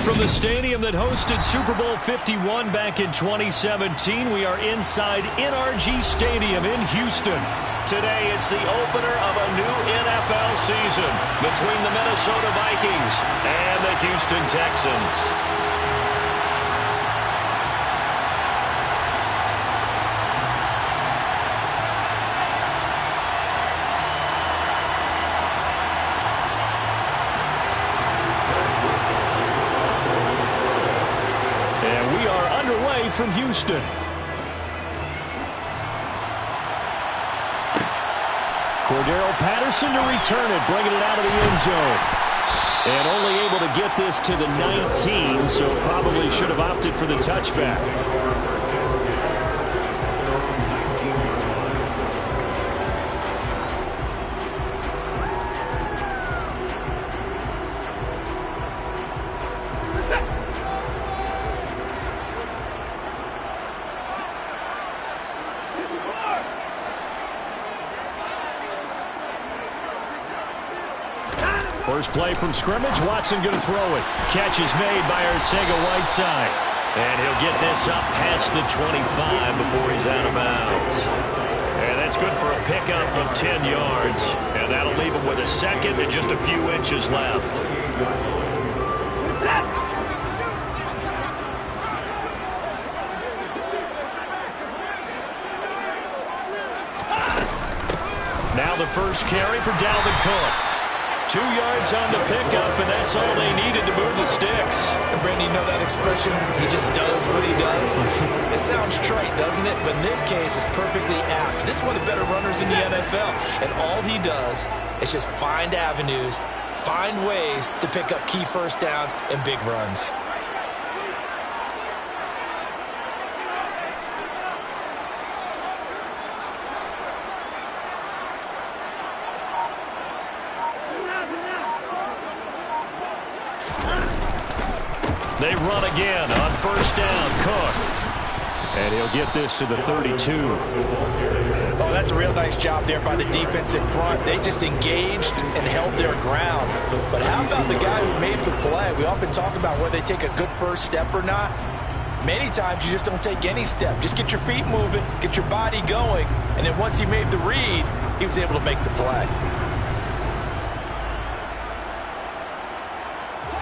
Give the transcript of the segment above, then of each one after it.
From the stadium that hosted Super Bowl 51 back in 2017, we are inside NRG Stadium in Houston. Today, it's the opener of a new NFL season between the Minnesota Vikings and the Houston Texans. From Houston. Cordero Patterson to return it, bringing it out of the end zone. And only able to get this to the 19, so probably should have opted for the touchback. First play from scrimmage. Watson going to throw it. Catch is made by Arcega-Whiteside. And he'll get this up past the 25 before he's out of bounds. And that's good for a pickup of 10 yards. And that'll leave him with a second and just a few inches left. Now the first carry for Dalvin Cook. 2 yards on the pickup, and that's all they needed to move the sticks. And Brandon, you know that expression, he just does what he does? It sounds trite, doesn't it? But in this case, it's perfectly apt. This is one of the better runners in the NFL, and all he does is just find avenues, find ways to pick up key first downs and big runs. They run again on first down. Cook. And he'll get this to the 32. Oh, that's a real nice job there by the defense in front. They just engaged and held their ground. But how about the guy who made the play? We often talk about whether they take a good first step or not. Many times you just don't take any step. Just get your feet moving, get your body going, and then once he made the read, he was able to make the play.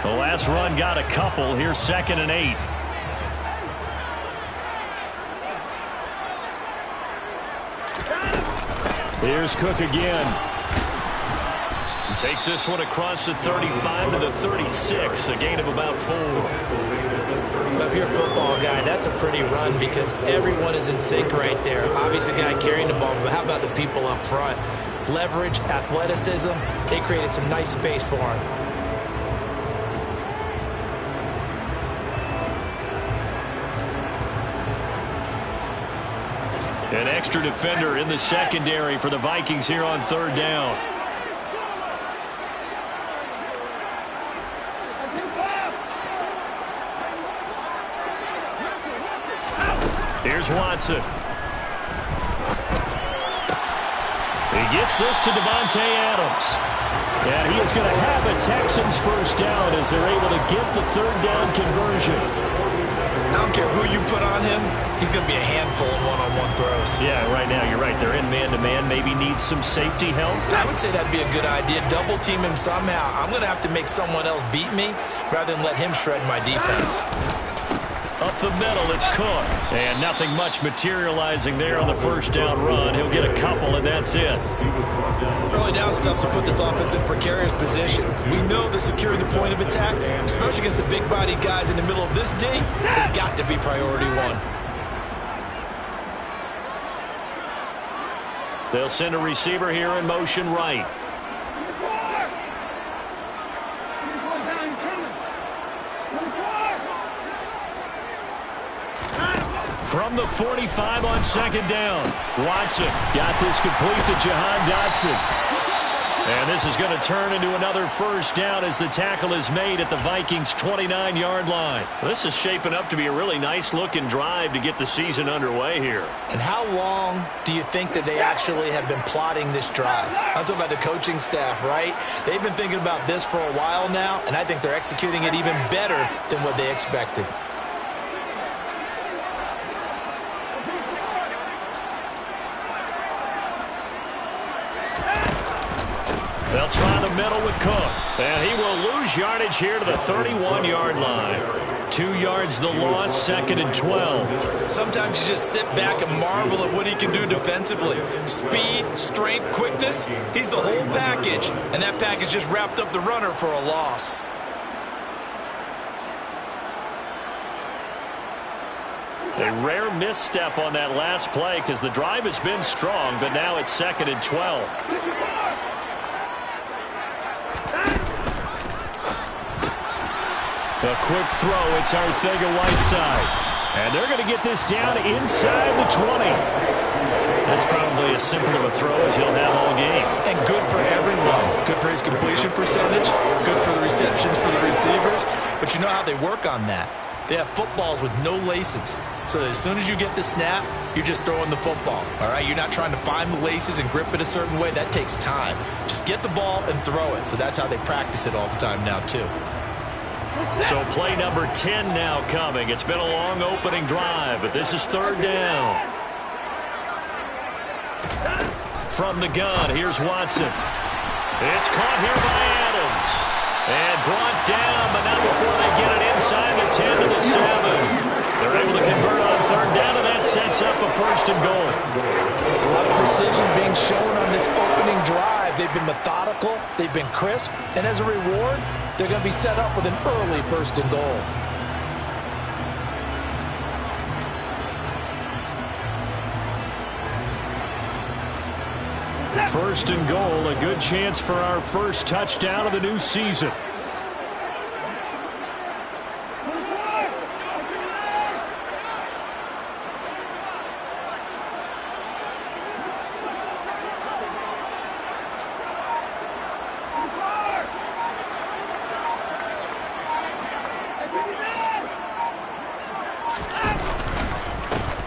The last run got a couple. Here's 2nd and 8. Here's Cook again. Takes this one across the 35 to the 36, a gain of about 4. If you're a football guy, that's a pretty run because everyone is in sync right there. Obviously, the guy carrying the ball, but how about the people up front? Leverage, athleticism, they created some nice space for him. An extra defender in the secondary for the Vikings here on 3rd down. Here's Watson. He gets this to Devontae Adams. And he is going to have a Texans first down as they're able to get the 3rd down conversion. I don't care who you put on him, he's going to be a handful of one-on-one throws. Yeah, right now you're right. They're in man-to-man. Maybe needs some safety help. I would say that'd be a good idea. Double team him somehow. I'm going to have to make someone else beat me rather than let him shred my defense. Up the middle, it's Cook. And nothing much materializing there on the first down run. He'll get a couple, and that's it. Early down stuff will put this offense in precarious position. We know that securing the point of attack, especially against the big-bodied guys in the middle of this D, has got to be priority one. They'll send a receiver here in motion right. From the 45 on 2nd down. Watson got this complete to Jahan Dotson. And this is going to turn into another first down as the tackle is made at the Vikings' 29-yard line. This is shaping up to be a really nice-looking drive to get the season underway here. And how long do you think that they actually have been plotting this drive? I'm talking about the coaching staff, right? They've been thinking about this for a while now, and I think they're executing it even better than what they expected. They'll try the middle with Cook. And he will lose yardage here to the 31-yard line. 2 yards the loss, 2nd and 12. Sometimes you just sit back and marvel at what he can do defensively. Speed, strength, quickness, he's the whole package. And that package just wrapped up the runner for a loss. A rare misstep on that last play because the drive has been strong, but now it's 2nd and 12. A quick throw. It's Arcega-Whiteside. And they're going to get this down inside the 20. That's probably as simple of a throw as he'll have all game. And good for everyone. Good for his completion percentage. Good for the receptions for the receivers. But you know how they work on that. They have footballs with no laces. So that as soon as you get the snap, you're just throwing the football. All right? You're not trying to find the laces and grip it a certain way. That takes time. Just get the ball and throw it. So that's how they practice it all the time now, too. So play number 10 now coming. It's been a long opening drive, but this is 3rd down. From the gun, here's Watson. It's caught here by Adams. And brought down, but not before they get it inside the 10 to the 7. They're able to convert on 3rd down, and that sets up a 1st and goal. A lot of precision being shown on this opening drive. They've been methodical, they've been crisp, and as a reward, they're going to be set up with an early 1st and goal. First and goal, a good chance for our first touchdown of the new season.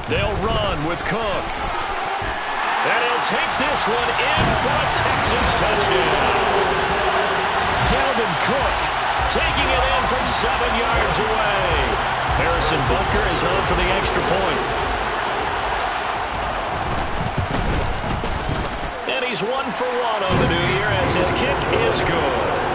They'll run with Cook. And he'll take this one in for a Texans touchdown. Dalvin Cook taking it in from 7 yards away. Harrison Butker is on for the extra point. And he's 1 for 1 on the new year as his kick is good.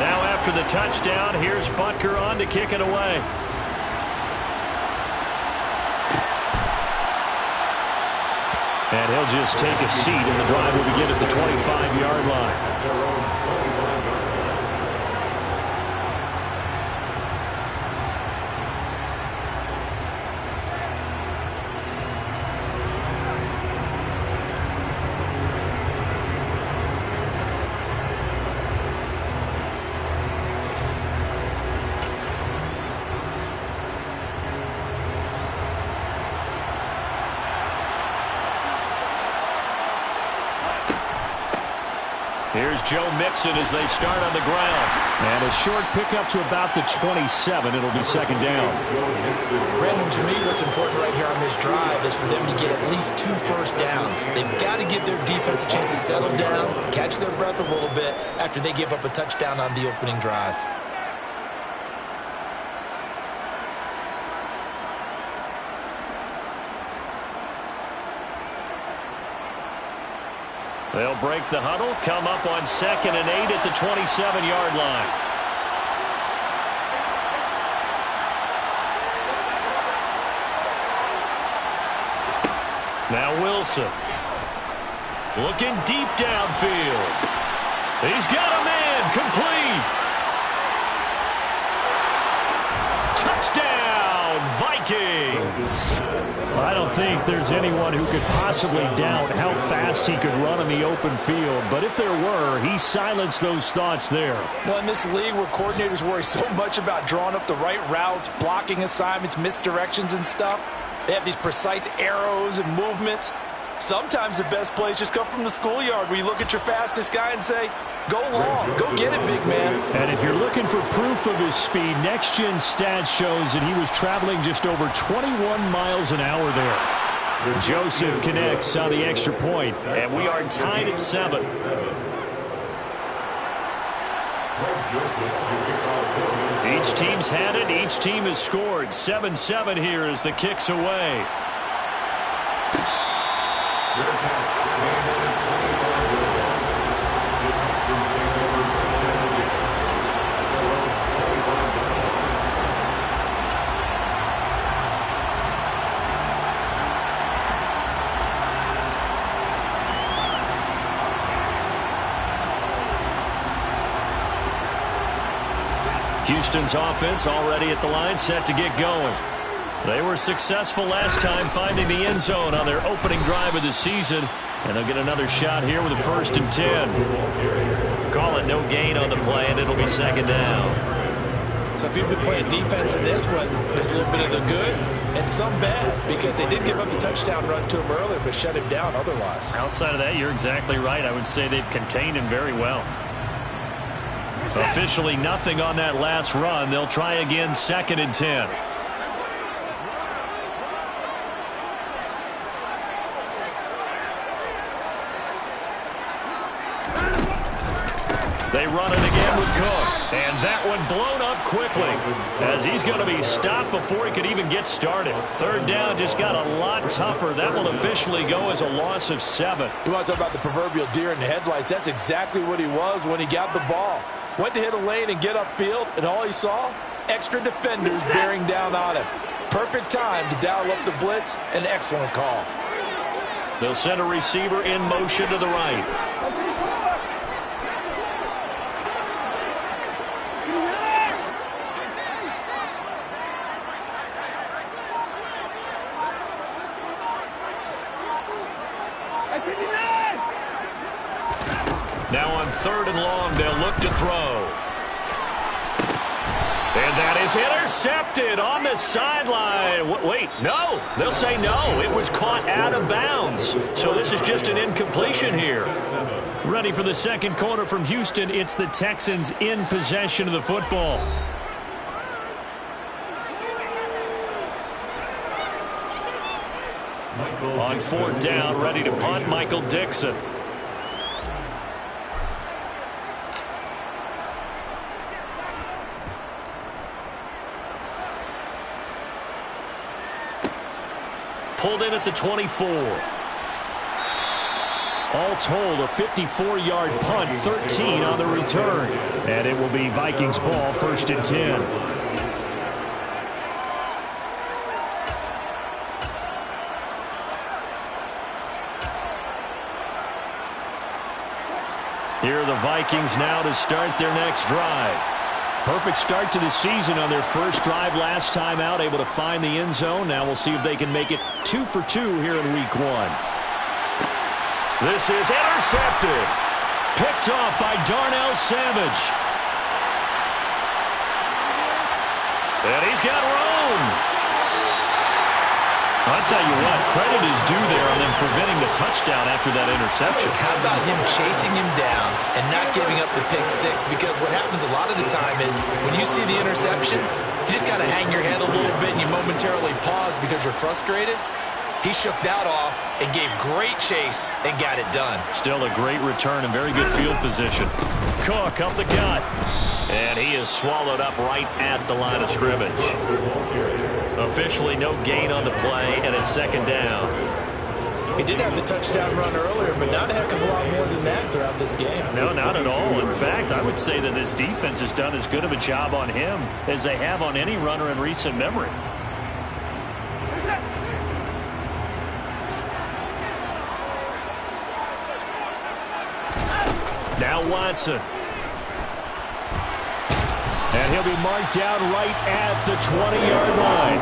Now after the touchdown, here's Butker on to kick it away. And he'll just take a seat, and the drive will begin at the 25-yard line. Here's Joe Mixon as they start on the ground. And a short pickup to about the 27. It'll be 2nd down. Brandon, to me, what's important right here on this drive is for them to get at least 2 first downs. They've got to give their defense a chance to settle down, catch their breath a little bit after they give up a touchdown on the opening drive. They'll break the huddle, come up on 2nd and 8 at the 27-yard line. Now Wilson. Looking deep downfield. He's got a man, complete. Touchdown, Vikings. I don't think there's anyone who could possibly doubt how fast he could run in the open field. But if there were, he silenced those thoughts there. Well, in this league where coordinators worry so much about drawing up the right routes, blocking assignments, misdirections and stuff, they have these precise arrows and movements. Sometimes the best plays just come from the schoolyard where you look at your fastest guy and say, go long, go get it, big man. And if you're looking for proof of his speed, Next Gen Stats shows that he was traveling just over 21 miles an hour there. Joseph connects on the extra point, and we are tied at 7. Each team's had it. Each team has scored. 7-7 here as the kick's away. Houston's offense already at the line, set to get going. They were successful last time finding the end zone on their opening drive of the season, and they'll get another shot here with a 1st and 10. Call it no gain on the play, and it'll be 2nd down. So if you've been playing defense in this one, there's a little bit of the good and some bad, because they did give up the touchdown run to him earlier, but shut him down otherwise. Outside of that, you're exactly right. I would say they've contained him very well. Officially nothing on that last run. They'll try again, 2nd and 10. They run it again with Cook. And that one blown up quickly as he's going to be stopped before he could even get started. 3rd down just got a lot tougher. That will officially go as a loss of 7. You want to talk about the proverbial deer in the headlights? That's exactly what he was when he got the ball. Went to hit a lane and get upfield, and all he saw? Extra defenders bearing down on him. Perfect time to dial up the blitz. An excellent call. They'll send a receiver in motion to the right. Now on 3rd and long, they'll look to throw. And that is intercepted on the sideline. Wait, no. They'll say no. It was caught out of bounds. So this is just an incompletion here. Ready for the second quarter from Houston. It's the Texans in possession of the football. On 4th down, ready to punt, Michael Dixon. Pulled in at the 24. All told, a 54-yard punt, 13 on the return. And it will be Vikings ball, 1st and 10. Here are the Vikings now to start their next drive. Perfect start to the season on their first drive last time out, able to find the end zone. Now we'll see if they can make it 2 for 2 here in week 1. This is intercepted. Picked off by Darnell Savage. And he's got room. I'll tell you what, credit is due there on them preventing the touchdown after that interception. How about him chasing him down and not giving up the pick 6? Because what happens a lot of the time is when you see the interception, you just kind of hang your head a little bit and you momentarily pause because you're frustrated. He shook that off and gave great chase and got it done. Still a great return and very good field position. Cook up the gut. And he is swallowed up right at the line of scrimmage. Officially no gain on the play, and it's 2nd down. He did have the touchdown run earlier, but not a heck of a lot more than that throughout this game. No, not at all. In fact, I would say that this defense has done as good of a job on him as they have on any runner in recent memory. Now Watson. And he'll be marked down right at the 20-yard line.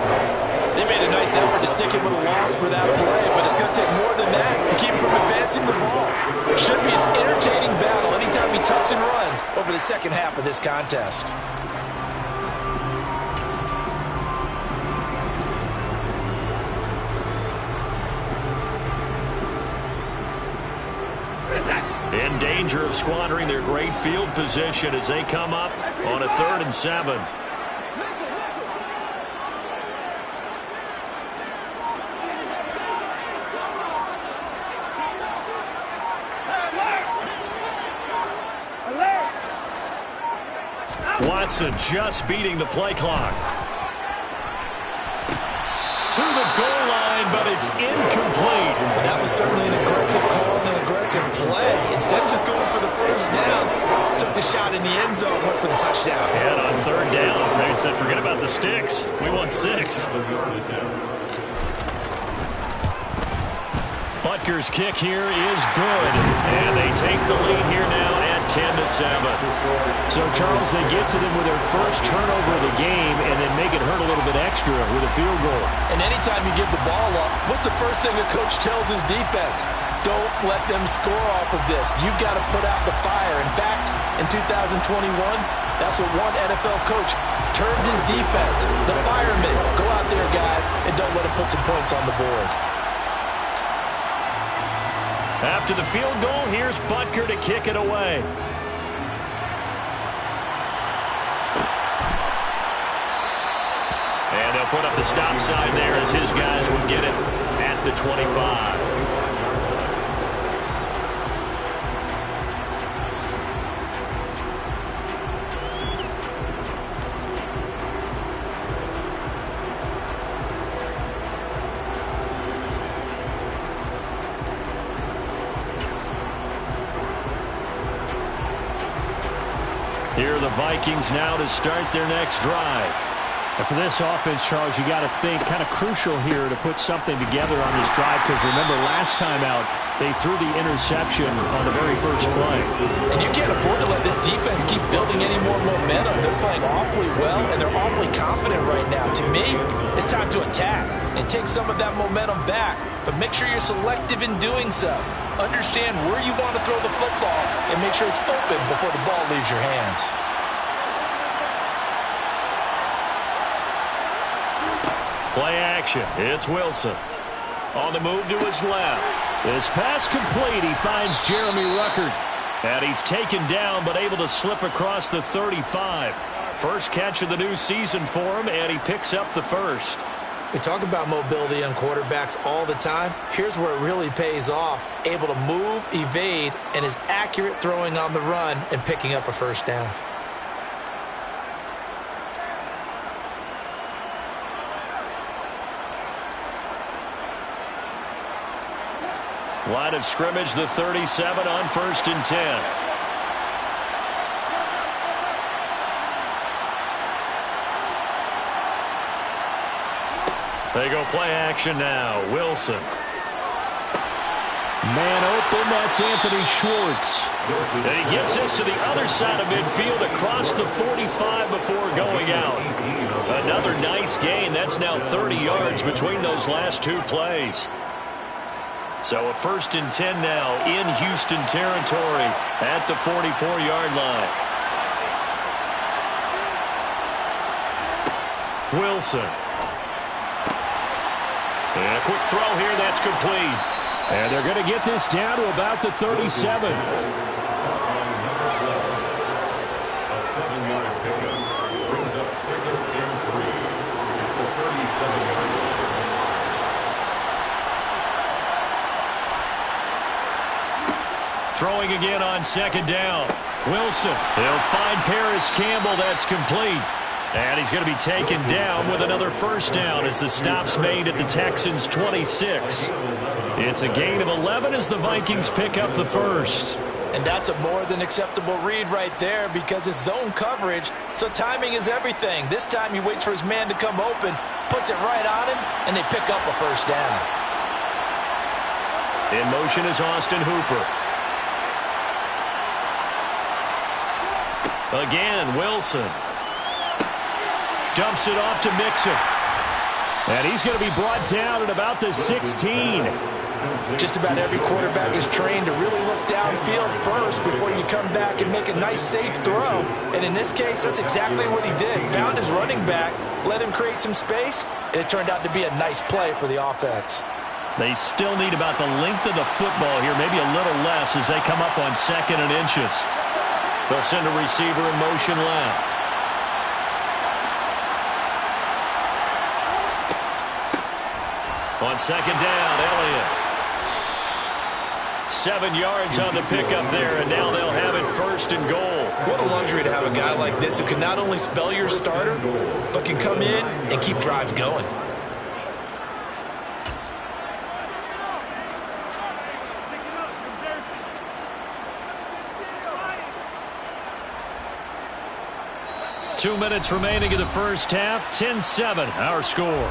They made a nice effort to stick him with a loss for that play, but it's going to take more than that to keep him from advancing the ball. Should be an entertaining battle anytime he tucks and runs over the second half of this contest. In danger of squandering their great field position as they come up on a 3rd and 7. Watson just beating the play clock. To the goal line, but it's incomplete. Well, that was certainly an aggressive call and an aggressive play. Instead of just going for the first down, took the shot in the end zone, went for the touchdown. And on 3rd down, they said forget about the sticks. We want 6. Butker's kick here is good. And they take the lead here now at 10-7. So, Charles, they get to them with their first turnover of the game and then make it hurt a little bit extra with a field goal. And anytime you give the ball up, what's the first thing a coach tells his defense? Don't let them score off of this. You've got to put out the fire. In fact, in 2021, that's what one NFL coach termed his defense. The firemen. Go out there, guys, and don't let them put some points on the board. After the field goal, here's Butker to kick it away. And they'll put up the stop sign there as his guys will get it at the 25. Here are the Vikings now to start their next drive. And for this offense, Charles, you got to think kind of crucial here to put something together on this drive, because remember last time out they threw the interception on the very first play. And you can't afford to let this defense keep building any more momentum. They're playing awfully well, and they're awfully confident right now. To me, it's time to attack and take some of that momentum back, but make sure you're selective in doing so. Understand where you want to throw the football and make sure it's open before the ball leaves your hands. Play action. It's Wilson. On the move to his left. This pass complete. He finds Jeremy Ruckert. And he's taken down but able to slip across the 35. First catch of the new season for him, and he picks up the first. We talk about mobility on quarterbacks all the time. Here's where it really pays off. Able to move, evade, and is accurate throwing on the run and picking up a first down. Line of scrimmage, the 37 on 1st and 10. They go play action now. Wilson. Man open, that's Anthony Schwartz. And he gets this to the other side of midfield across the 45 before going out. Another nice gain. That's now 30 yards between those last two plays. So a 1st and 10 now in Houston territory at the 44-yard line. Wilson. And a quick throw here, that's complete. And they're going to get this down to about the 37. A 7-yard pickup brings up 2nd and 3 at the 37-yard line. Throwing again on 2nd down. Wilson. He'll find Paris Campbell. That's complete. And he's going to be taken down with another first down as the stop's made at the Texans' 26. It's a gain of 11 as the Vikings pick up the first. And that's a more than acceptable read right there because it's zone coverage, so timing is everything. This time he waits for his man to come open, puts it right on him, and they pick up a first down. In motion is Austin Hooper. Again, Wilson. Dumps it off to Mixon. And he's going to be brought down at about the 16. Just about every quarterback is trained to really look downfield first before you come back and make a nice, safe throw. And in this case, that's exactly what he did. Found his running back, let him create some space, and it turned out to be a nice play for the offense. They still need about the length of the football here, maybe a little less as they come up on 2nd and inches. They'll send a receiver in motion left. On 2nd down, Elliott. 7 yards on the pickup there, and now they'll have it 1st and goal. What a luxury to have a guy like this who can not only spell your starter, but can come in and keep drives going. Two minutes remaining in the first half. 10-7, our score.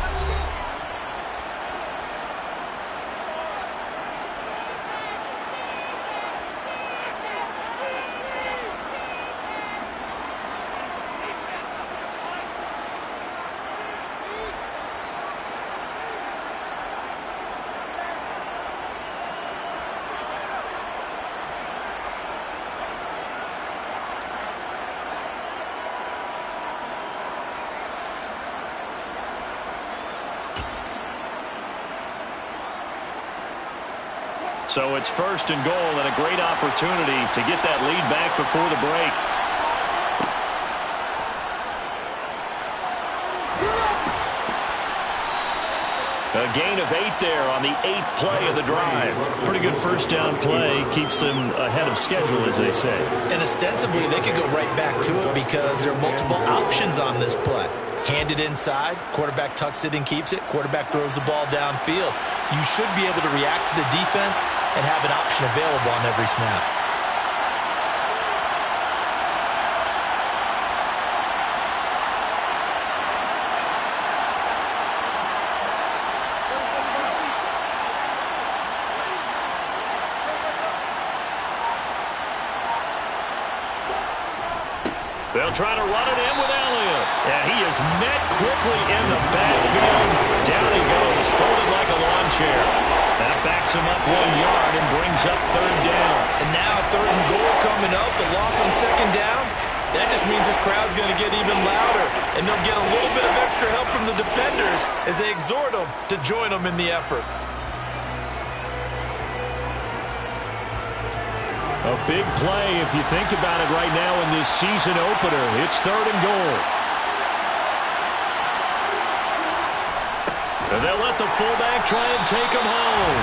So it's 1st and goal and a great opportunity to get that lead back before the break. A gain of 8 there on the 8th play of the drive. Pretty good first down play. Keeps them ahead of schedule, as they say. And ostensibly, they could go right back to it because there are multiple options on this play. Hand it inside, quarterback tucks it and keeps it, quarterback throws the ball downfield. You should be able to react to the defense and have an option available on every snap. They'll try to run it in with Elliott. And he is met quickly in the backfield. Down he goes, folded like a lawn chair. That backs him up 1 yard and brings up 3rd down. And now 3rd and goal coming up. The loss on 2nd down. That just means this crowd's going to get even louder. And they'll get a little bit of extra help from the defenders as they exhort them to join them in the effort. A big play if you think about it right now in this season opener. It's 3rd and goal. And they'll let the fullback try and take him home.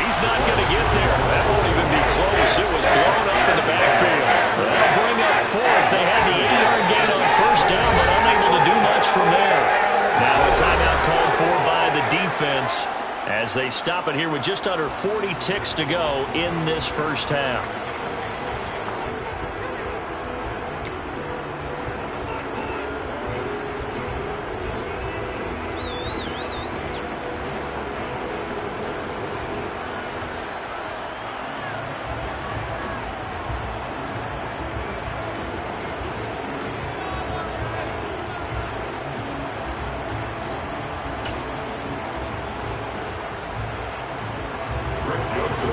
He's not going to get there. That won't even be close. It was blown up in the backfield. That'll bring up 4th. They had the 8-yard gain on 1st down, but unable to do much from there. Now a timeout called for by the defense as they stop it here with just under 40 ticks to go in this first half.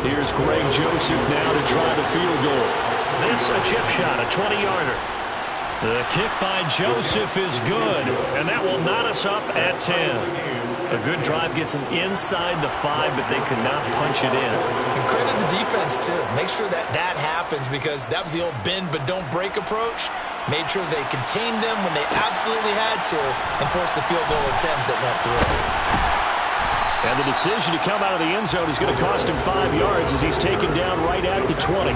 Here's Greg Joseph now to try the field goal. This a chip shot, a 20-yarder. The kick by Joseph is good, and that will knot us up at 10. A good drive gets them inside the 5, but they could not punch it in. And credit the defense, too. Make sure that happens because that was the old bend but don't break approach. Made sure they contained them when they absolutely had to and forced the field goal attempt that went through. And the decision to come out of the end zone is going to cost him 5 yards as he's taken down right at the 20.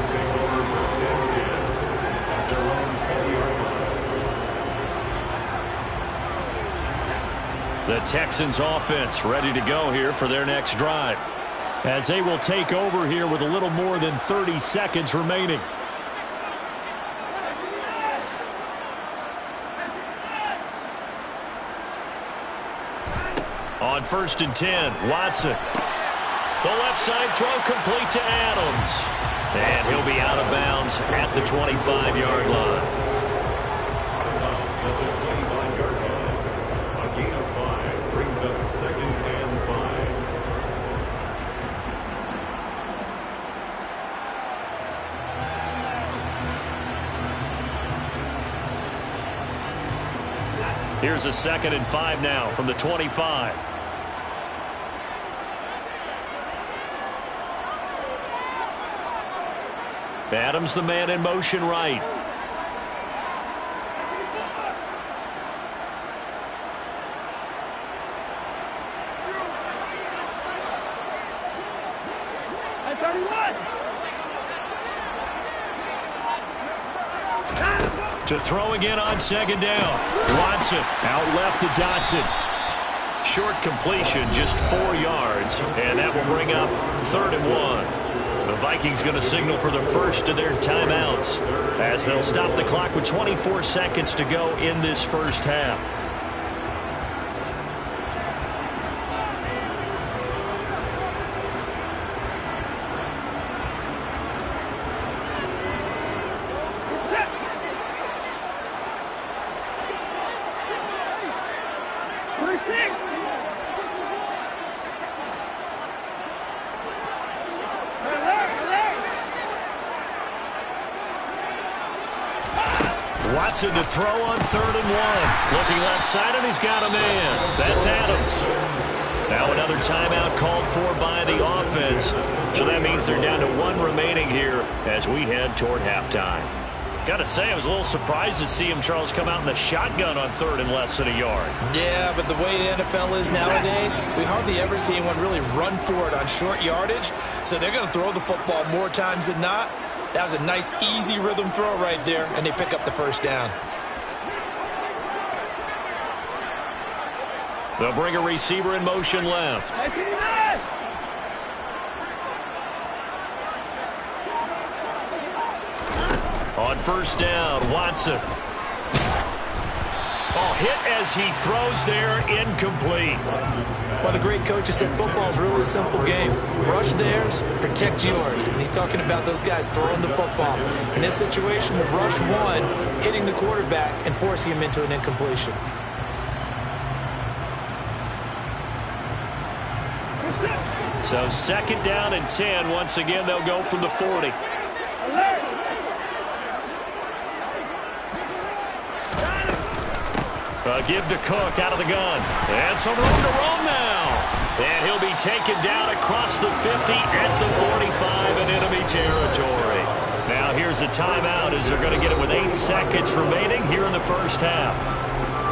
The Texans offense ready to go here for their next drive, as they will take over here with a little more than 30 seconds remaining. On 1st and 10, Watson. The left side throw complete to Adams. And he'll be out of bounds at the 25-yard line. A gain of 5 brings up 2nd Here's a 2nd and 5 now from the 25. Adams the man in motion right. To throw again on 2nd down. Watson out left to Dotson. Short completion, just 4 yards, and that will bring up 3rd and 1. The Vikings going to signal for the first of their timeouts as they'll stop the clock with 24 seconds to go in this first half. Watson to throw on 3rd and 1. Looking left side, and he's got a man. That's Adams. Now another timeout called for by the offense. So that means they're down to 1 remaining here as we head toward halftime. Got to say, I was a little surprised to see him, Charles, come out in the shotgun on 3rd and less than a yard. Yeah, but the way the NFL is nowadays, we hardly ever see anyone really run for it on short yardage. So they're going to throw the football more times than not. That was a nice, easy rhythm throw right there, and they pick up the first down. They'll bring a receiver in motion left. On 1st down, Watson. Oh, hit as he throws there, incomplete. Well, the great coaches said football is really a simple game. Rush theirs, protect yours. And he's talking about those guys throwing the football. In this situation, the rush won, hitting the quarterback and forcing him into an incompletion. So 2nd down and 10. Once again, they'll go from the 40. Give to Cook out of the gun. And some room to roam now. And he'll be taken down across the 50 at the 45 in enemy territory. Now here's a timeout as they're going to get it with 8 seconds remaining here in the first half.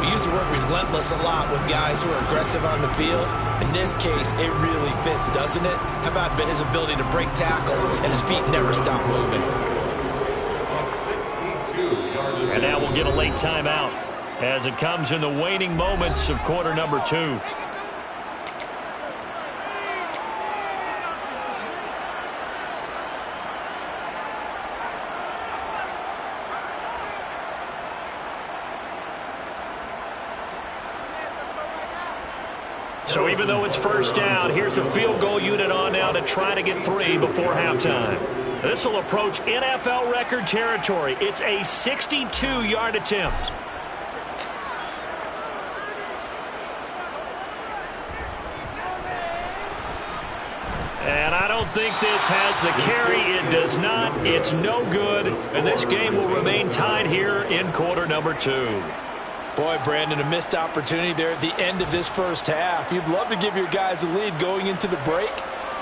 We use the word relentless a lot with guys who are aggressive on the field. In this case, it really fits, doesn't it? How about his ability to break tackles and his feet never stop moving? And now we'll get a late timeout as it comes in the waning moments of quarter number 2. So even though it's 1st down, here's the field goal unit on now to try to get 3 before halftime. This will approach NFL record territory. It's a 62-yard attempt. And I don't think this has the carry. It does not. It's no good. And this game will remain tied here in quarter number 2. Boy, Brandon, a missed opportunity there at the end of this first half. You'd love to give your guys a lead going into the break,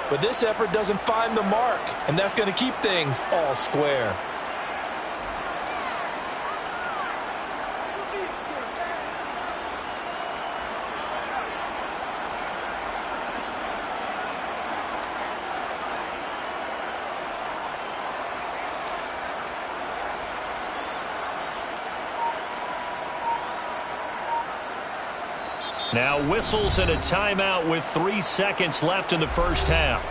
but this effort doesn't find the mark, and that's going to keep things all square. Now whistles and a timeout with 3 seconds left in the first half.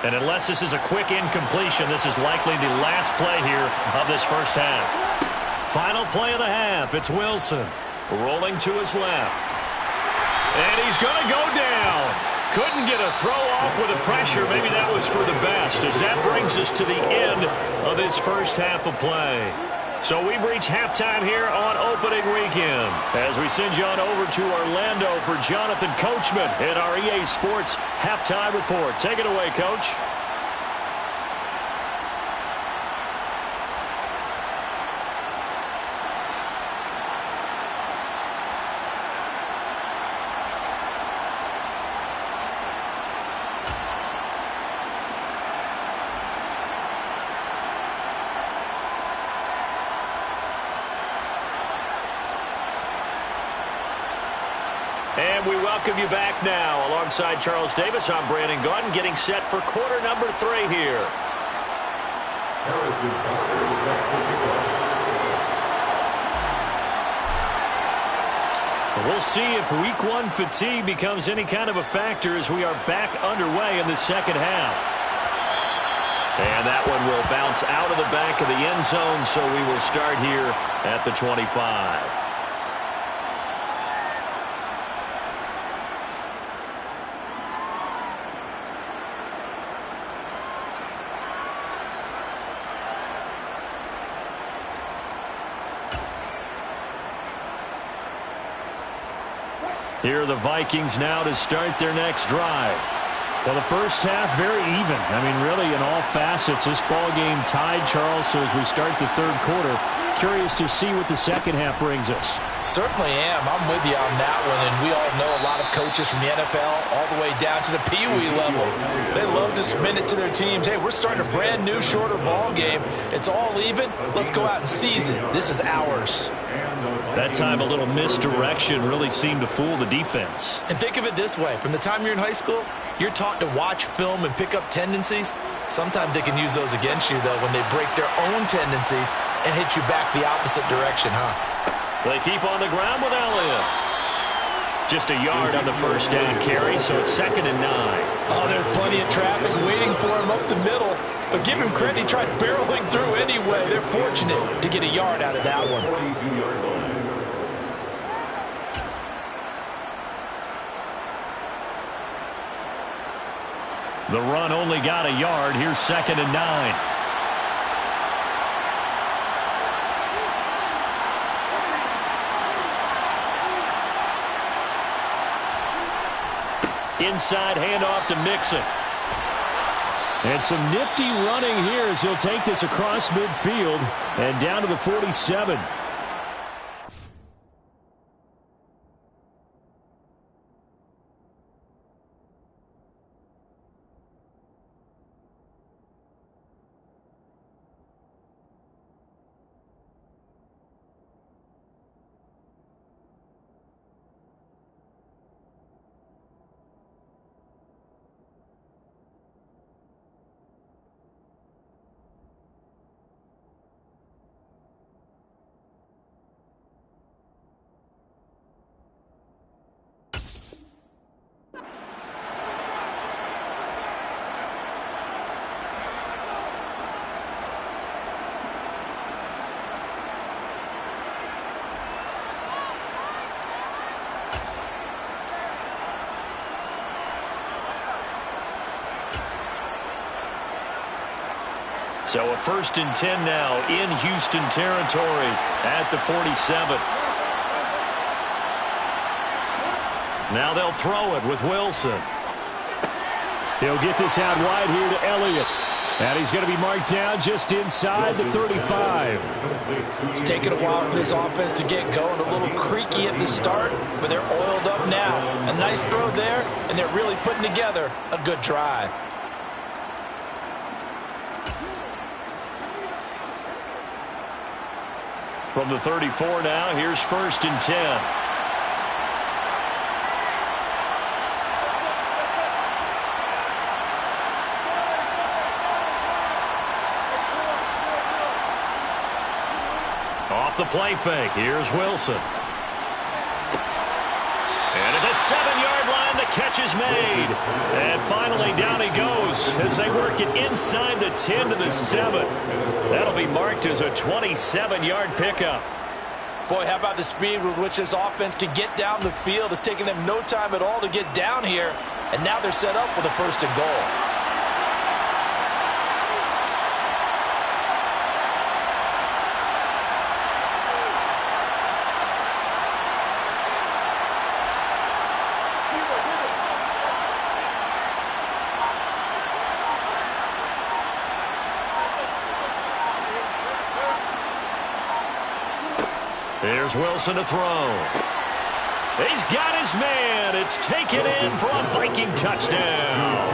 And unless this is a quick incompletion, this is likely the last play here of this first half. Final play of the half. It's Wilson rolling to his left. And he's going to go down. Couldn't get a throw off with the pressure. Maybe that was for the best, as that brings us to the end of this first half of play. So we've reached halftime here on opening weekend as we send you on over to Orlando for Jonathan Coachman in our EA Sports Halftime Report. Take it away, Coach. And we welcome you back now. Alongside Charles Davis, I'm Brandon Gaudin, getting set for quarter number 3 here. Harrison Butler set to kick off. We'll see if week 1 fatigue becomes any kind of a factor as we are back underway in the second half. And that one will bounce out of the back of the end zone, so we will start here at the 25. Here are the Vikings now to start their next drive. Well, the first half, very even. I mean, really, in all facets, this ball game tied, Charles. So as we start the third quarter, curious to see what the second half brings us. Certainly am. I'm with you on that one, and we all know a lot of coaches from the NFL all the way down to the Pee Wee level. They love to submit it to their teams. Hey, we're starting a brand new, shorter ball game. It's all even. Let's go out and seize it. This is ours. That time, a little misdirection really seemed to fool the defense. And think of it this way. From the time you're in high school, you're taught to watch film and pick up tendencies. Sometimes they can use those against you, though, when they break their own tendencies and hit you back the opposite direction, huh? They keep on the ground with Elliott. Just a yard on the first down carry, so it's 2nd and 9. Oh, there's plenty of traffic waiting for him up the middle. But give him credit, he tried barreling through anyway. They're fortunate to get a yard out of that one. 22-yard line. The run only got a yard. Here's 2nd and 9. Inside handoff to Mixon. And some nifty running here as he'll take this across midfield and down to the 47. So a 1st and 10 now in Houston territory at the 47. Now they'll throw it with Wilson. He'll get this out wide here to Elliott. And he's going to be marked down just inside the 35. It's taken a while for this offense to get going. A little creaky at the start, but they're oiled up now. A nice throw there, and they're really putting together a good drive. From the 34 now, here's 1st and 10. Off the play fake, here's Wilson. And at the 7-yard line, the catch is made. And finally, down he goes as they work it inside the 10 to the 7. That'll be marked as a 27-yard pickup. Boy, how about the speed with which this offense can get down the field? It's taking them no time at all to get down here. And now they're set up with a 1st and goal. Here's Wilson to throw. He's got his man. It's taken in for a Viking touchdown.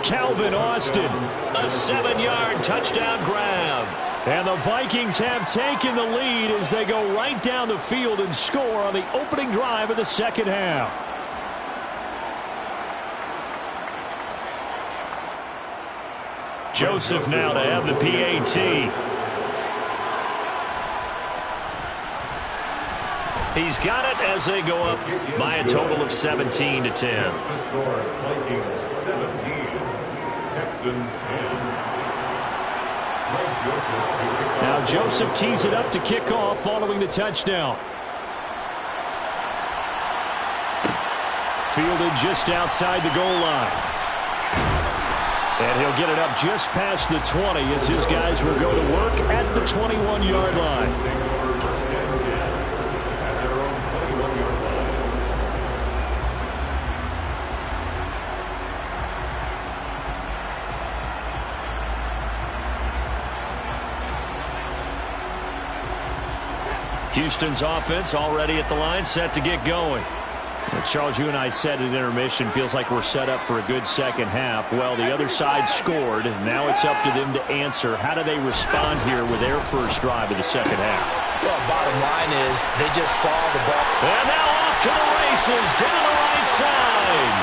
Calvin Austin, a 7-yard touchdown grab. And the Vikings have taken the lead as they go right down the field and score on the opening drive of the second half. Joseph now to have the PAT. He's got it as they go up by a total of 17-10. The score, Vikings 17, Texans 10. Now Joseph tees it up to kick off following the touchdown. Fielded just outside the goal line. And he'll get it up just past the 20 as his guys will go to work at the 21-yard line. Houston's offense already at the line, set to get going. Charles, you and I said at intermission, feels like we're set up for a good second half. Well, the other side scored. Now it's up to them to answer. How do they respond here with their first drive of the second half? Well, bottom line is they just saw the ball. And now off to the races down the right side.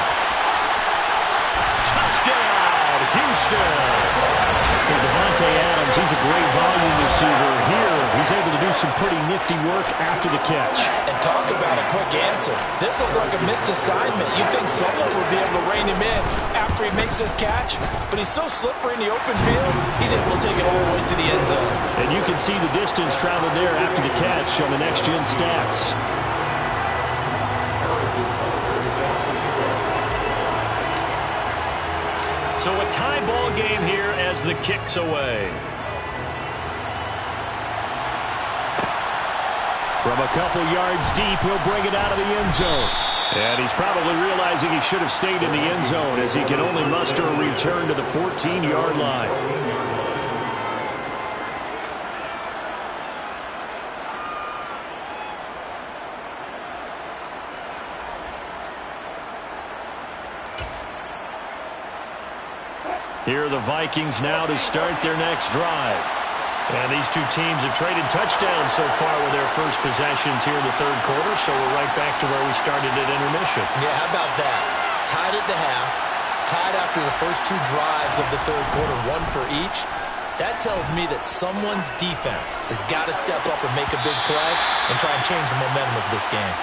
Touchdown, Houston. Devontae Adams, he's a great volume receiver. Here, he's able to do some pretty nifty work after the catch. And talk about a quick answer. This looked like a missed assignment. You'd think someone would be able to rein him in after he makes this catch, but he's so slippery in the open field, he's able to take it all the way to the end zone. And you can see the distance traveled there after the catch on the next-gen stats. So a tie ball game here as the kick's away. From a couple yards deep, he'll bring it out of the end zone. And he's probably realizing he should have stayed in the end zone as he can only muster a return to the 14-yard line. Here are the Vikings now to start their next drive. And these two teams have traded touchdowns so far with their first possessions here in the third quarter, so we're right back to where we started at intermission. Yeah, how about that? Tied at the half, tied after the first two drives of the third quarter, one for each. That tells me that someone's defense has got to step up and make a big play and try and change the momentum of this game.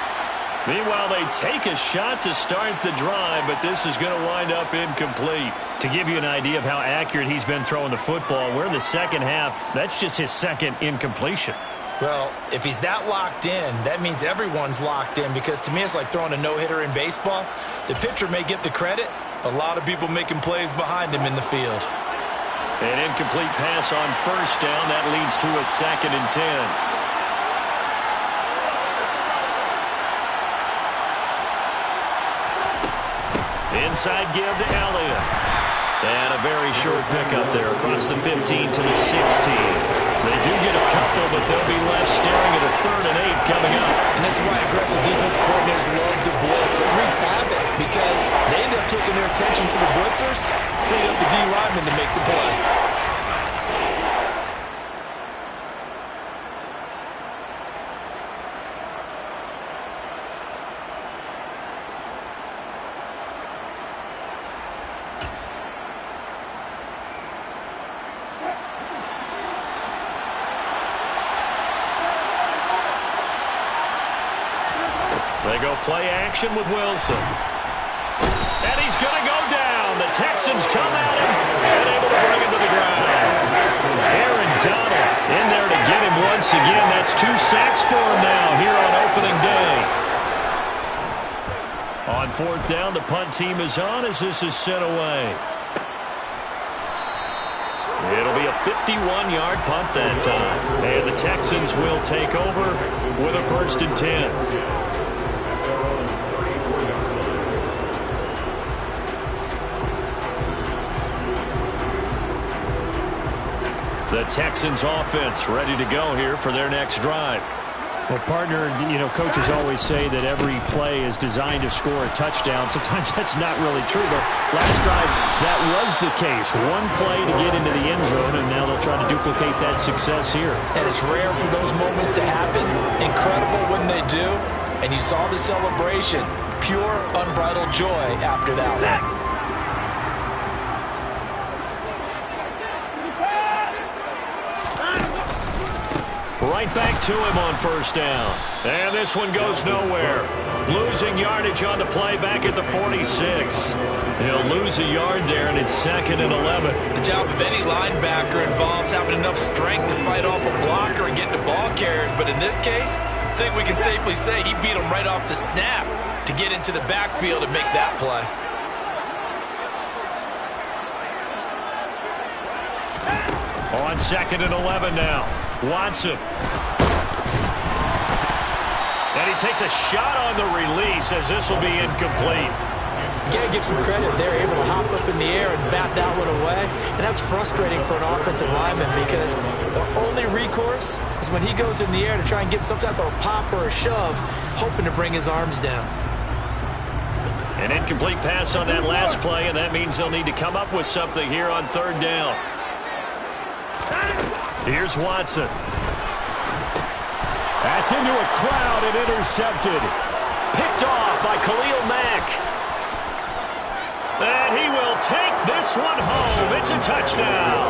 Meanwhile, they take a shot to start the drive, but this is going to wind up incomplete. To give you an idea of how accurate he's been throwing the football, we're in the second half. That's just his second incompletion. Well, if he's that locked in, that means everyone's locked in, because to me it's like throwing a no-hitter in baseball. The pitcher may get the credit, a lot of people making plays behind him in the field. An incomplete pass on first down. That leads to a 2nd and 10. Inside give to Elliott. And a very short pickup there across the 15 to the 16. They do get a couple, but they'll be left staring at a 3rd and 8 coming up. And this is why aggressive defense coordinators love to blitz. It wreaks havoc because they end up taking their attention to the blitzers, freed up the D lineman to make the play. They go play action with Wilson. And he's going to go down. The Texans come at him and able to bring him to the ground. Aaron Donald in there to get him once again. That's 2 sacks for him now here on opening day. On fourth down, the punt team is on as this is sent away. It'll be a 51-yard punt that time. And the Texans will take over with a 1st and 10. The Texans offense ready to go here for their next drive. Well, partner, coaches always say that every play is designed to score a touchdown. Sometimes that's not really true, but last drive, that was the case. One play to get into the end zone, and now they'll try to duplicate that success here. And it's rare for those moments to happen. Incredible when they do. And you saw the celebration. Pure, unbridled joy after that one. Right back to him on 1st down. And this one goes nowhere. Losing yardage on the play back at the 46. He'll lose a yard there, and it's 2nd and 11. The job of any linebacker involves having enough strength to fight off a blocker and get to ball carriers. But in this case, I think we can safely say he beat him right off the snap to get into the backfield and make that play. On 2nd and 11 now. Watson. And he takes a shot on the release as this will be incomplete. You got to give some credit. They're able to hop up in the air and bat that one away. And that's frustrating for an offensive lineman because the only recourse is when he goes in the air to try and get some type of a pop or a shove, hoping to bring his arms down. An incomplete pass on that last play, and that means they'll need to come up with something here on 3rd down. Here's Watson. That's into a crowd and intercepted. Picked off by Khalil Mack. And he will take this one home. It's a touchdown.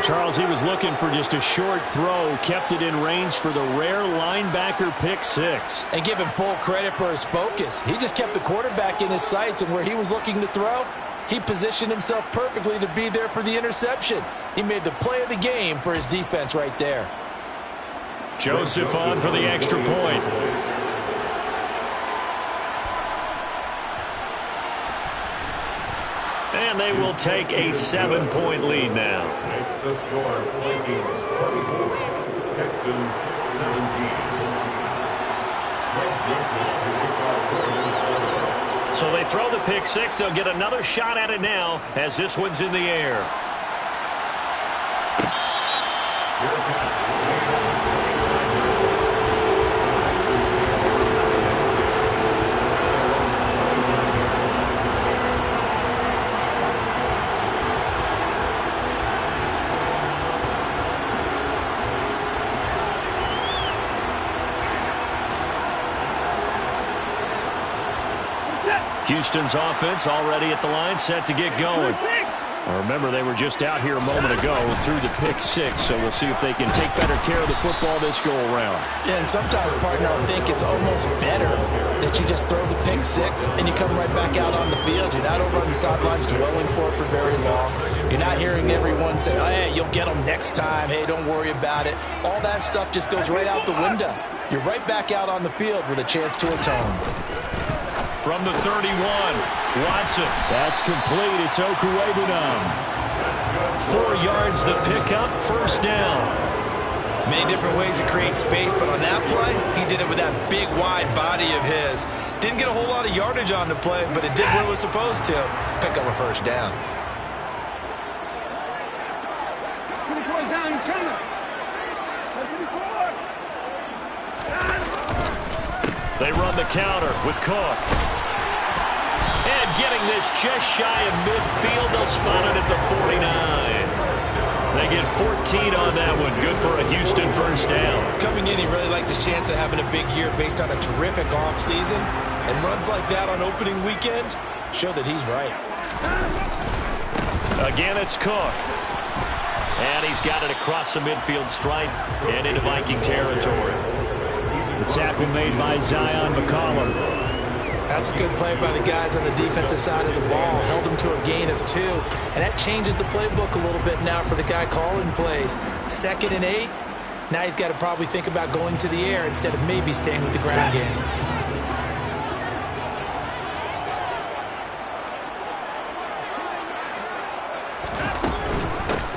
Charles, he was looking for just a short throw, kept it in range for the rare linebacker pick 6. And give him full credit for his focus. He just kept the quarterback in his sights, and where he was looking to throw, he positioned himself perfectly to be there for the interception. He made the play of the game for his defense right there. Joseph on for the extra point. And they will take a 7-point lead now. Makes the score Vikings 24, Texans 17. So they throw the pick 6. They'll get another shot at it now as this one's in the air. Houston's offense already at the line, set to get going. Remember, they were just out here a moment ago through the pick 6, so we'll see if they can take better care of the football this go-around. Yeah, and sometimes, partner, I think it's almost better that you just throw the pick 6 and you come right back out on the field. You're not over on the sidelines dwelling for it for very long. You're not hearing everyone say, oh, hey, you'll get them next time. Hey, don't worry about it. All that stuff just goes right out the window. You're right back out on the field with a chance to atone. From the 31, Watson. That's complete. It's Okuwebunam. 4 yards the pickup, 1st down. Many different ways to create space, but on that play, he did it with that big, wide body of his. Didn't get a whole lot of yardage on the play, but it did what it was supposed to. Pick up a 1st down. They run the counter with Cook. And getting this just shy of midfield, they'll spot it at the 49. They get 14 on that one. Good for a Houston 1st down. Coming in, he really liked his chance of having a big year based on a terrific offseason. And runs like that on opening weekend show that he's right. Again, it's Cook. And he's got it across the midfield stripe and into Viking territory. The tackle made by Zion McCollum. That's a good play by the guys on the defensive side of the ball. Held him to a gain of 2. And that changes the playbook a little bit now for the guy calling plays. 2nd and 8. Now he's got to probably think about going to the air instead of maybe staying with the ground game.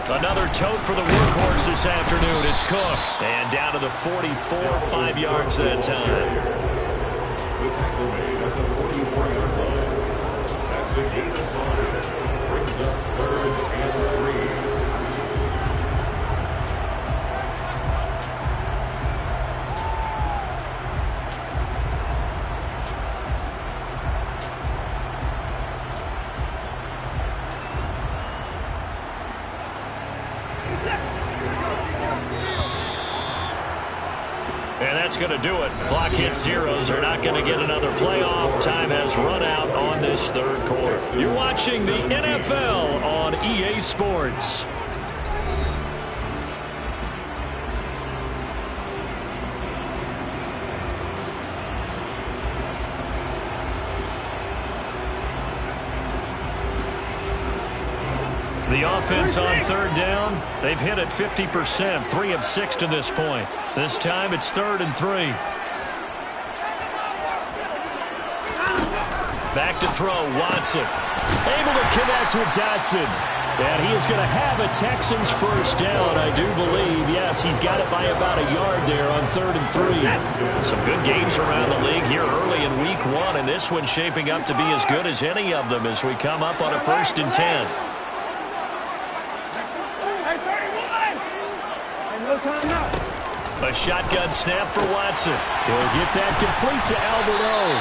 Another tote for the workhorse this afternoon. It's Cook. And down to the 44, 5 yards that time. The tackle made at the 44-yard line. That's a gain of 5. Brings up 3rd and 3. And that's going to do it. Clock hits zeros. They're not going to get another playoff. Time has run out on this third quarter. You're watching the NFL on EA Sports. The offense on third down, they've hit it 50%, 3 of 6 to this point. This time it's 3rd and 3. Back to throw, Watson. Able to connect with Dotson. And he is going to have a Texans first down, I do believe. Yes, he's got it by about a yard there on 3rd and 3. Some good games around the league here early in week 1, and this one's shaping up to be as good as any of them as we come up on a 1st and 10. A shotgun snap for Watson. He'll get that complete to Alberto.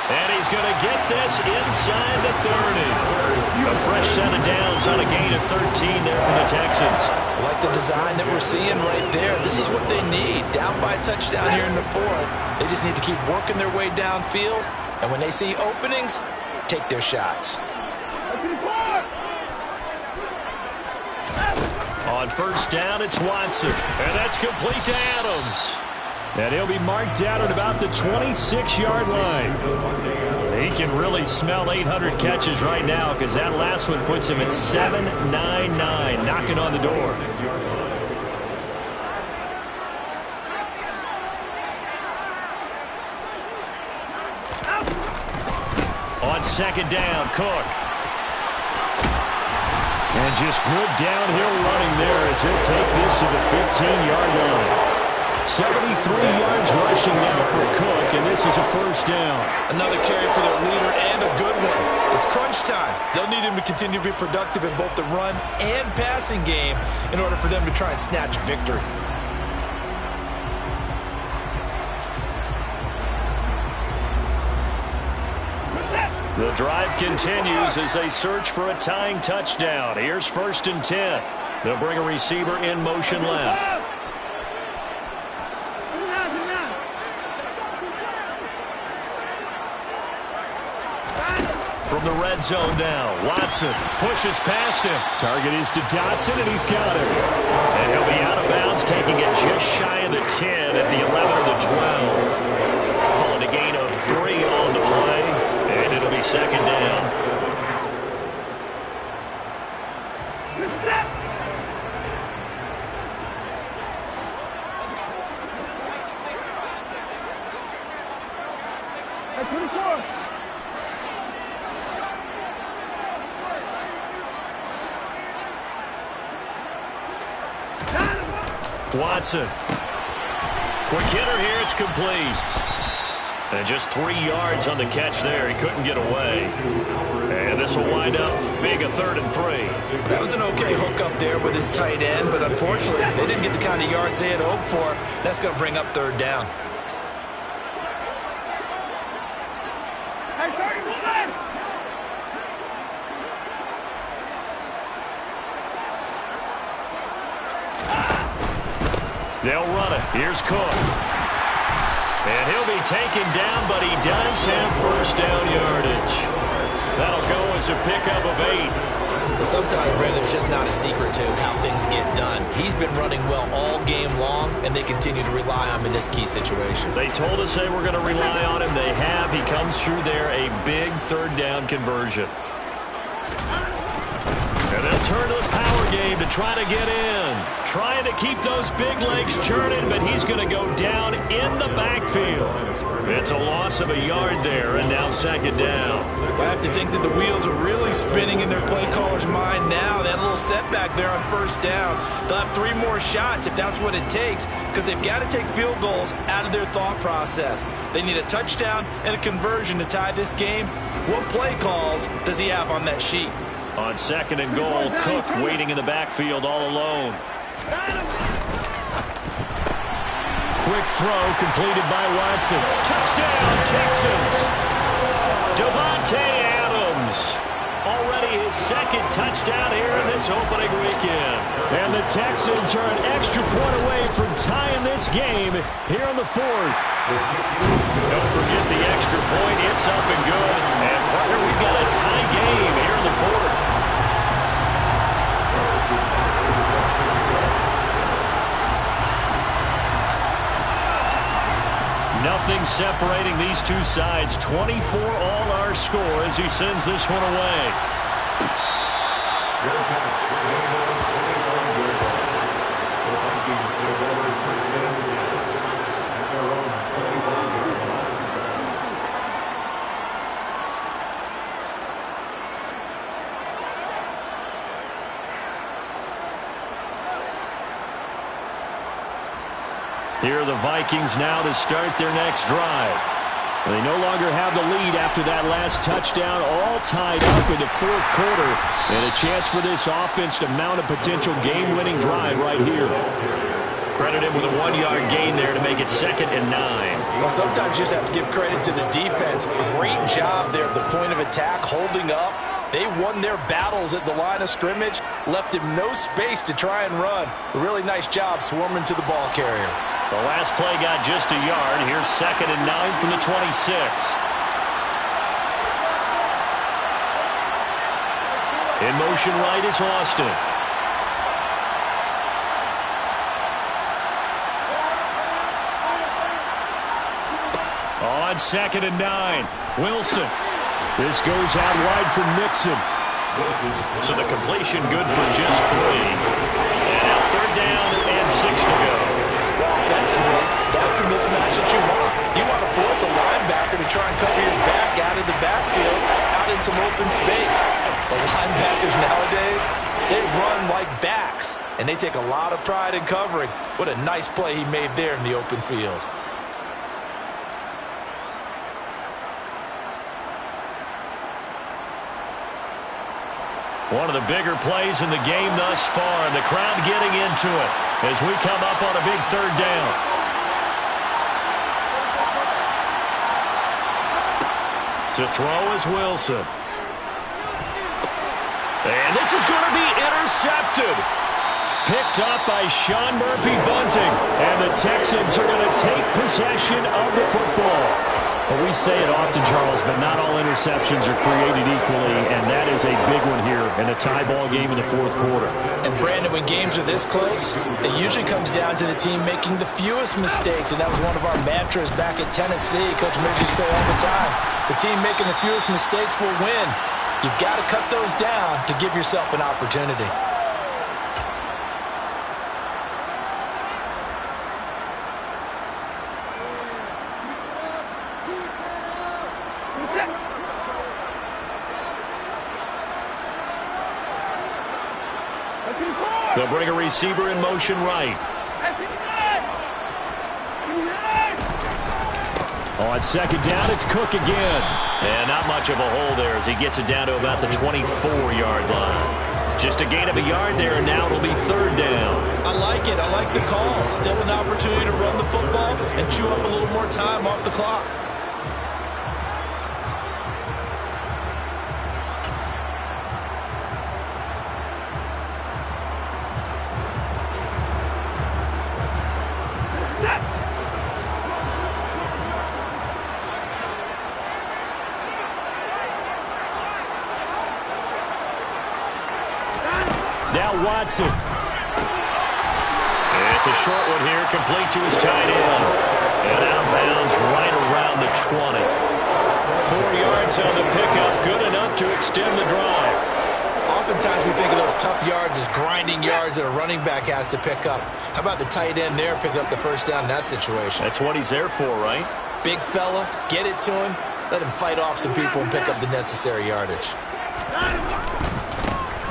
And he's going to get this inside the 30. A fresh set of downs on a gain of 13 there for the Texans. I like the design that we're seeing right there. This is what they need. Down by a touchdown here in the 4th. They just need to keep working their way downfield. And when they see openings, take their shots. On first down, it's Watson. And that's complete to Adams. And he'll be marked down at about the 26-yard line. He can really smell 800 catches right now because that last one puts him at 799, knocking on the door. On second down, Cook. And just good downhill running there as he'll take this to the 15-yard line. 73 yards rushing now for Cook, and this is a first down. Another carry for their leader and a good one. It's crunch time. They'll need him to continue to be productive in both the run and passing game in order for them to try and snatch victory. The drive continues as they search for a tying touchdown. Here's 1st and 10. They'll bring a receiver in motion left. From the red zone now, Watson pushes past him. Target is to Dotson, and he's got it. And he'll be out of bounds, taking it just shy of the 10 at the 11 or the 12. Calling a gain of 3 on the play. And it'll be second down. Watson. Quick hitter here. It's complete. And just 3 yards on the catch there. He couldn't get away. And this will wind up being a 3rd and 3. That was an okay hook up there with his tight end, but unfortunately, they didn't get the kind of yards they had hoped for. That's going to bring up 3rd down. They'll run it. Here's Cook. And he'll be taken down, but he does have first down yardage. That'll go as a pickup of 8. But sometimes, Brandon, it's just not a secret to how things get done. He's been running well all game long, and they continue to rely on him in this key situation. They told us they were going to rely on him. They have. He comes through there, a big 3rd down conversion. And they'll turn to the power game to try to get in. Trying to keep those big legs churning, but he's going to go down in the backfield. It's a loss of a yard there, and now second down. I have to think that the wheels are really spinning in their play caller's mind now. That little setback there on first down. They'll have 3 more shots if that's what it takes, because they've got to take field goals out of their thought process. They need a touchdown and a conversion to tie this game. What play calls does he have on that sheet? On second and goal, Cook waiting in the backfield all alone. Quick throw completed by Watson. Touchdown, Texans. Davante Adams. Already his second touchdown here in this opening weekend. And the Texans are an extra point away from tying this game here in the fourth. Don't forget the extra point. It's up and good. And partner, we've got a tie game here in the fourth. Nothing separating these two sides. 24 all our score as he sends this one away. Here are the Vikings now to start their next drive. They no longer have the lead after that last touchdown, all tied up in the fourth quarter, and a chance for this offense to mount a potential game-winning drive right here. Credit him with a 1-yard gain there to make it 2nd and 9. Well, sometimes you just have to give credit to the defense. Great job there at the point of attack, holding up. They won their battles at the line of scrimmage, left him no space to try and run. A really nice job swarming to the ball carrier. The last play got just a yard. Here's 2nd and 9 from the 26. In motion right is Austin. On 2nd and 9, Wilson. This goes out wide for Mixon. So the completion good for just 3. And now 3rd down and 6 to go. Offensively, that's the mismatch that you want. You want to force a linebacker to try and cover your back out of the backfield, out in some open space. The linebackers nowadays, they run like backs, and they take a lot of pride in covering. What a nice play he made there in the open field. One of the bigger plays in the game thus far, and the crowd getting into it as we come up on a big 3rd down. To throw is Wilson. And this is going to be intercepted. Picked up by Sean Murphy-Bunting. And the Texans are going to take possession of the football. Well, we say it often, Charles, but not all interceptions are created equally, and that is a big one here in a tie ball game in the fourth quarter. And, Brandon, when games are this close, it usually comes down to the team making the fewest mistakes, and that was one of our mantras back at Tennessee. Coach Midge used to say all the time, the team making the fewest mistakes will win. You've got to cut those down to give yourself an opportunity. They'll bring a receiver in motion right. On 2nd down, it's Cook again. And not much of a hole there as he gets it down to about the 24-yard line. Just a gain of a yard there, and now it'll be 3rd down. I like it. I like the call. Still an opportunity to run the football and chew up a little more time off the clock. Now Watson. It's a short one here, complete to his tight end. And out of bounds right around the 20. 4 yards on the pickup, good enough to extend the drive. Oftentimes we think of those tough yards as grinding yards that a running back has to pick up. How about the tight end there picking up the first down in that situation? That's what he's there for, right? Big fella, get it to him, let him fight off some people and pick up the necessary yardage.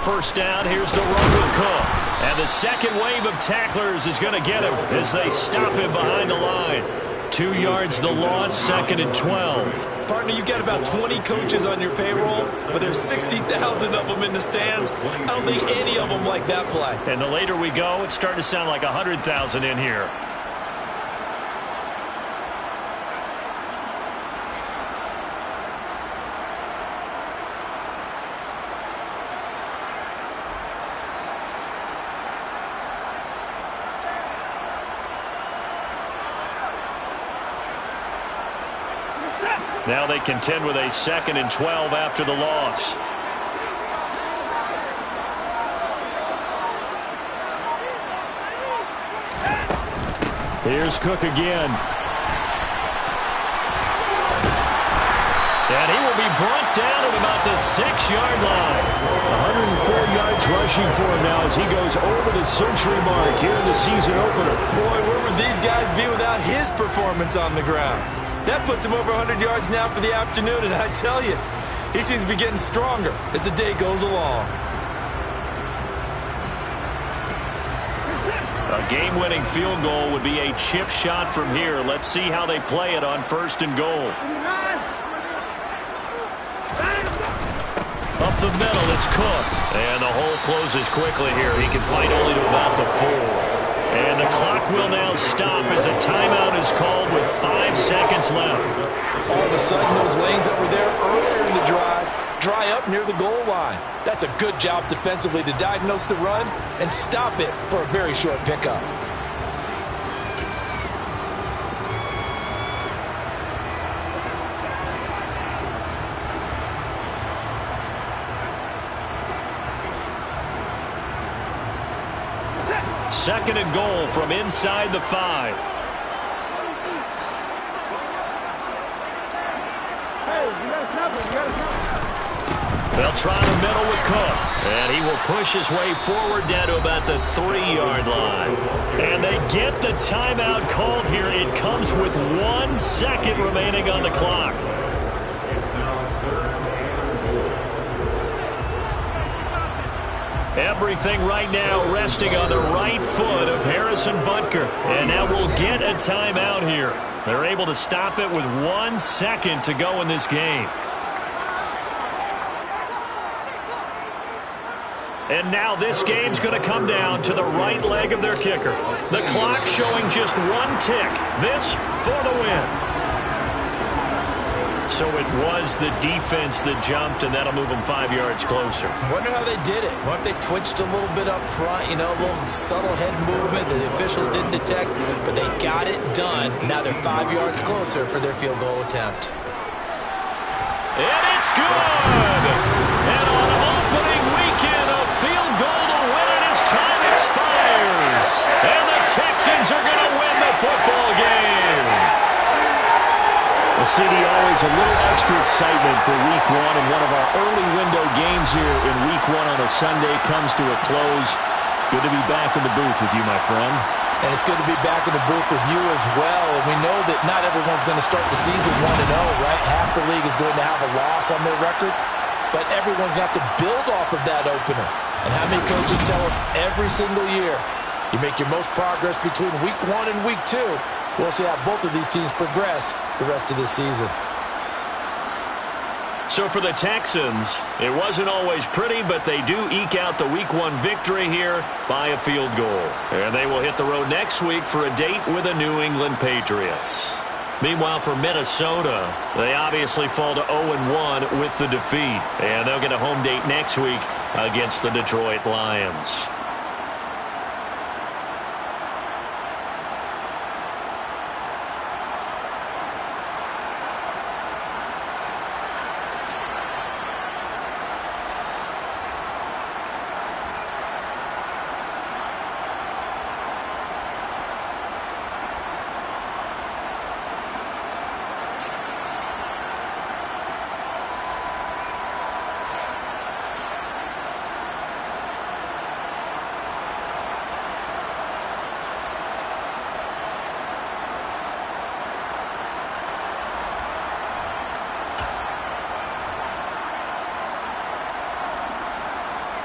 First down, here's the run with Cook. And the second wave of tacklers is going to get him as they stop him behind the line. 2 yards the loss, 2nd and 12. Partner, you've got about 20 coaches on your payroll, but there's 60,000 of them in the stands. I don't think any of them like that play. And the later we go, it's starting to sound like 100,000 in here. Now they contend with a 2nd and 12 after the loss. Here's Cook again. And he will be brought down at about the 6-yard line. 104 yards rushing for him now as he goes over the century mark here in the season opener. Boy, where would these guys be without his performance on the ground? That puts him over 100 yards now for the afternoon, and I tell you, he seems to be getting stronger as the day goes along. A game-winning field goal would be a chip shot from here. Let's see how they play it on 1st and goal. Up the middle, it's Cook. And the hole closes quickly here. He can fight only to about the 4. And the clock will now stop as a timeout is called with 5 seconds left. All of a sudden, those lanes that were there earlier in the drive dry up near the goal line. That's a good job defensively to diagnose the run and stop it for a very short pickup. Second and goal from inside the 5. They'll try the middle with Cook. And he will push his way forward down to about the 3-yard line. And they get the timeout called here. It comes with 1 second remaining on the clock. Everything right now resting on the right foot of Harrison Butker. And now we'll get a timeout here. They're able to stop it with 1 second to go in this game. And now this game's going to come down to the right leg of their kicker. The clock showing just 1 tick. This for the win. So it was the defense that jumped, and that'll move them 5 yards closer. I wonder how they did it. What if they twitched a little bit up front, you know, a little subtle head movement that the officials didn't detect, but they got it done. Now they're 5 yards closer for their field goal attempt. And it's good! And on opening weekend, a field goal to win it as time expires. And the Texans are going to win the football game. Well, CD, always a little extra excitement for Week 1, and one of our early window games here in Week 1 on a Sunday comes to a close. Good to be back in the booth with you, my friend. And it's good to be back in the booth with you as well. And we know that not everyone's going to start the season 1-0, right? Half the league is going to have a loss on their record. But everyone's got to build off of that opener. And how many coaches tell us every single year, you make your most progress between Week 1 and Week 2. We'll see how both of these teams progress the rest of this season. So for the Texans, it wasn't always pretty, but they do eke out the Week 1 victory here by a field goal. And they will hit the road next week for a date with the New England Patriots. Meanwhile, for Minnesota, they obviously fall to 0-1 with the defeat. And they'll get a home date next week against the Detroit Lions.